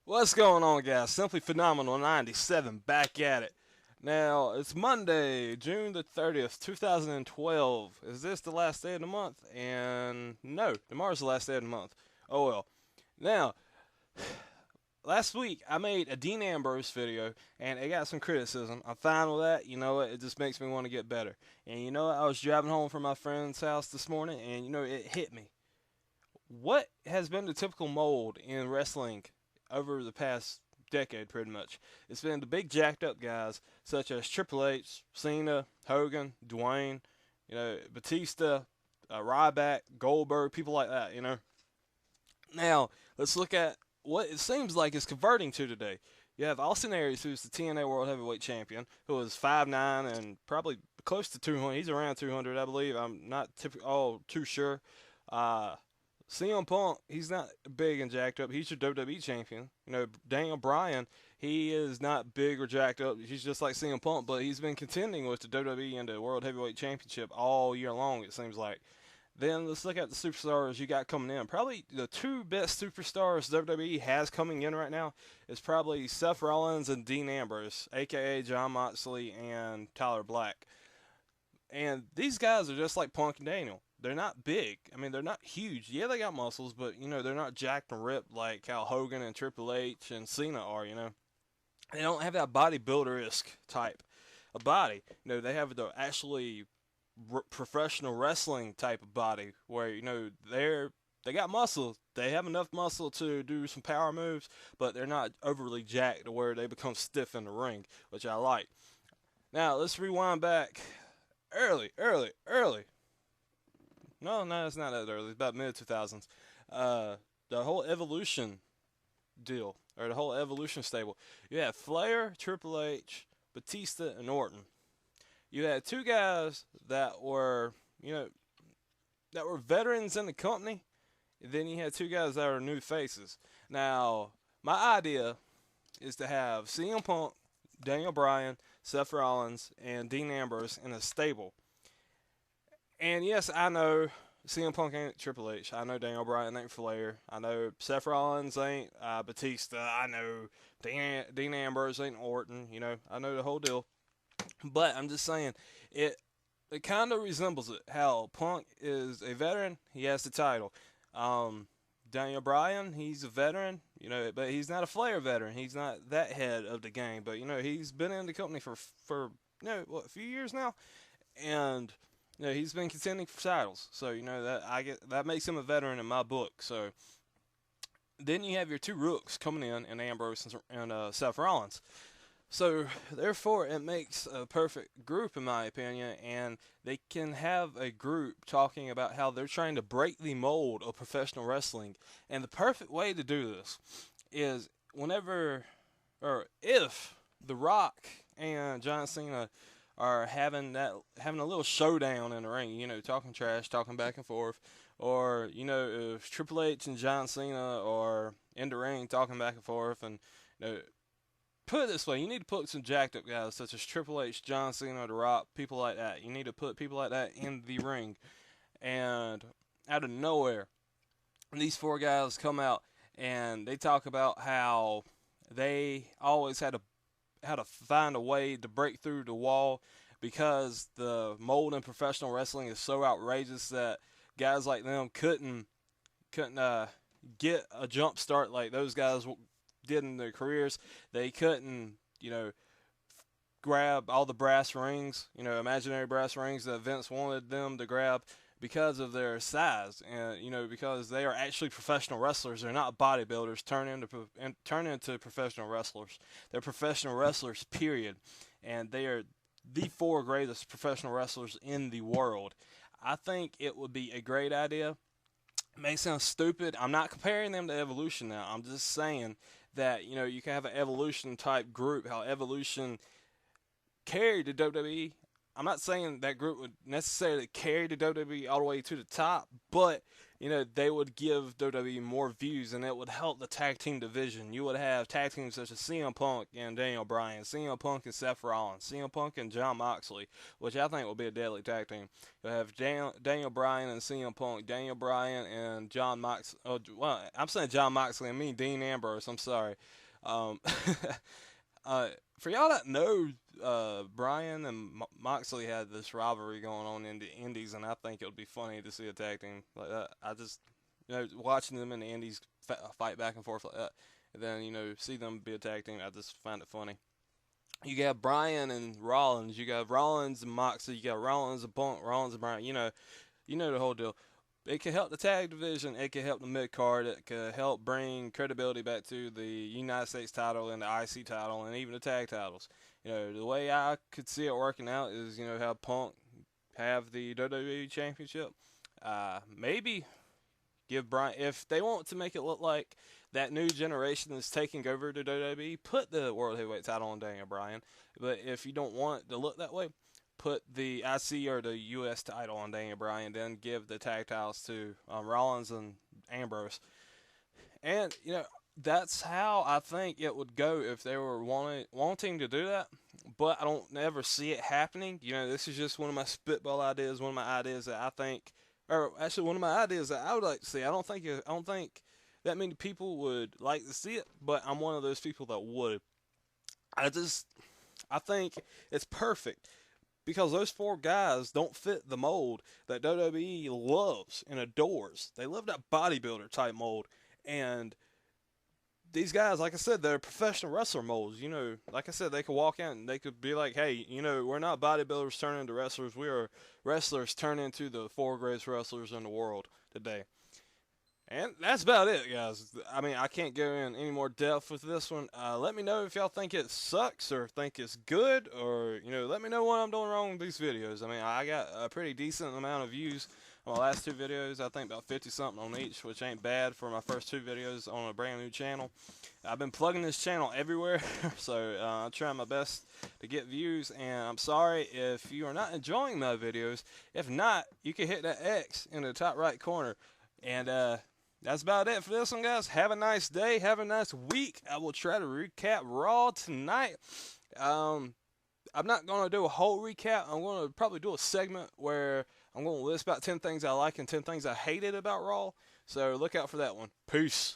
What's going on, guys? Simply Phenomenal 97 back at it. Now, it's Monday, June the 30th, 2012. Is this the last day of the month? And no, tomorrow's the last day of the month. Oh well. Now, last week I made a Dean Ambrose video and it got some criticism. I'm fine with that. You know what? It just makes me want to get better. And you know what? I was driving home from my friend's house this morning and it hit me. What has been the typical mold in wrestling over the past decade, pretty much? It's been the big jacked up guys such as Triple H, Cena, Hogan, Dwayne, Batista, Ryback, Goldberg, people like that. Now let's look at what it seems like is converting to today. You have Austin Aries, who's the TNA World Heavyweight Champion, who is 5'9" and probably close to 200. He's around 200, I believe. I'm not too sure. Uh, CM Punk, he's not big and jacked up. He's your WWE champion. Daniel Bryan, he is not big or jacked up. He's just like CM Punk, but he's been contending with the WWE and the World Heavyweight Championship all year long, it seems like. Then let's look at the superstars you got coming in. Probably the two best superstars WWE has coming in right now is probably Seth Rollins and Dean Ambrose, aka Jon Moxley and Tyler Black. And these guys are just like Punk and Daniel. They're not big. I mean, they're not huge. Yeah, they got muscles, but they're not jacked and ripped like how Hogan and Triple H and Cena are. They don't have that bodybuilder-esque type of body. They have the actually professional wrestling type of body where they got muscle. They have enough muscle to do some power moves, but they're not overly jacked to where they become stiff in the ring, which I like. Now let's rewind back early. No, it's not that early. It's about mid 2000s. The whole Evolution deal, or the whole Evolution stable. You had Flair, Triple H, Batista, and Orton. You had two guys that were veterans in the company. And then you had two guys that are new faces. Now, my idea is to have CM Punk, Daniel Bryan, Seth Rollins, and Dean Ambrose in a stable. And yes, I know CM Punk ain't Triple H. I know Daniel Bryan ain't Flair. I know Seth Rollins ain't Batista. I know Dean Ambrose ain't Orton. I know the whole deal. But I'm just saying, it kind of resembles it. How Punk is a veteran, he has the title. Um, Daniel Bryan, he's a veteran, but he's not a Flair veteran. He's not that head of the game. But he's been in the company for a few years now, and he's been contending for titles. So that makes him a veteran in my book. So then you have your two rooks coming in Ambrose and Seth Rollins. So therefore, it makes a perfect group, in my opinion, and they can have a group talking about how they're trying to break the mold of professional wrestling. And the perfect way to do this is whenever, or if, The Rock and John Cena are having a little showdown in the ring, talking trash, talking back and forth, or if Triple H and John Cena are in the ring talking back and forth, and put it this way, you need to put some jacked up guys such as Triple H, John Cena, The Rock, people like that. You need to put people like that in the ring, and out of nowhere, these four guys come out and they talk about how they always had to find a way to break through the wall because the mold in professional wrestling is so outrageous that guys like them couldn't get a jump start like those guys did in their careers. They couldn't, grab all the brass rings, imaginary brass rings that Vince wanted them to grab because of their size and because they are actually professional wrestlers. They're not bodybuilders turn into professional wrestlers. They're professional wrestlers, period, and they are the four greatest professional wrestlers in the world. I think it would be a great idea. It may sound stupid. I'm not comparing them to Evolution now. I'm just saying that you can have an Evolution type group. How Evolution carried the WWE. I'm not saying that group would necessarily carry the WWE all the way to the top, but they would give WWE more views, and it would help the tag team division. You would have tag teams such as CM Punk and Daniel Bryan, CM Punk and Seth Rollins, CM Punk and Jon Moxley, which I think will be a deadly tag team. You'll have Daniel Bryan and CM Punk, Daniel Bryan and Jon Moxley. Oh, well, I'm saying Jon Moxley. I mean Dean Ambrose. I'm sorry. Um, for y'all that know, Bryan and Moxley had this rivalry going on in the Indies, and I think it would be funny to see a tag team like that. I just, watching them in the Indies fight back and forth like that, and then, see them be a tag team, I just find it funny. You got Bryan and Rollins, you got Rollins and Moxley, you got Rollins and Punk, Rollins and Bryan, the whole deal. It can help the tag division. It can help the mid card. It can help bring credibility back to the United States title and the IC title and even the tag titles. The way I could see it working out is, have Punk have the WWE Championship. Maybe give Bryan, if they want to make it look like that new generation is taking over the WWE, put the World Heavyweight title on Daniel Bryan. But if you don't want it to look that way, put the IC or the US title on Daniel Bryan, then give the tag titles to Rollins and Ambrose. And, that's how I think it would go if they were wanting to do that. But I don't never see it happening. This is just one of my spitball ideas, one of my ideas that I think, or actually one of my ideas that I would like to see. I don't think that many people would like to see it, but I'm one of those people that would. I think it's perfect. Because those four guys don't fit the mold that WWE loves and adores. They love that bodybuilder type mold. And these guys, like I said, they're professional wrestler molds. Like I said, they could walk in and they could be like, hey, we're not bodybuilders turning into wrestlers. We are wrestlers turning into the four greatest wrestlers in the world today. And that's about it, guys. I mean, I can't go in any more depth with this one. Let me know if y'all think it sucks or think it's good, or, let me know what I'm doing wrong with these videos. I mean, I got a pretty decent amount of views on my last two videos. I think about 50-something on each, which ain't bad for my first two videos on a brand new channel. I've been plugging this channel everywhere, so I'm trying my best to get views, and I'm sorry if you are not enjoying my videos. If not, you can hit that X in the top right corner. And, that's about it for this one, guys. Have a nice day. Have a nice week. I will try to recap Raw tonight. I'm not going to do a whole recap. I'm going to probably do a segment where I'm going to list about 10 things I like and 10 things I hated about Raw. So look out for that one. Peace.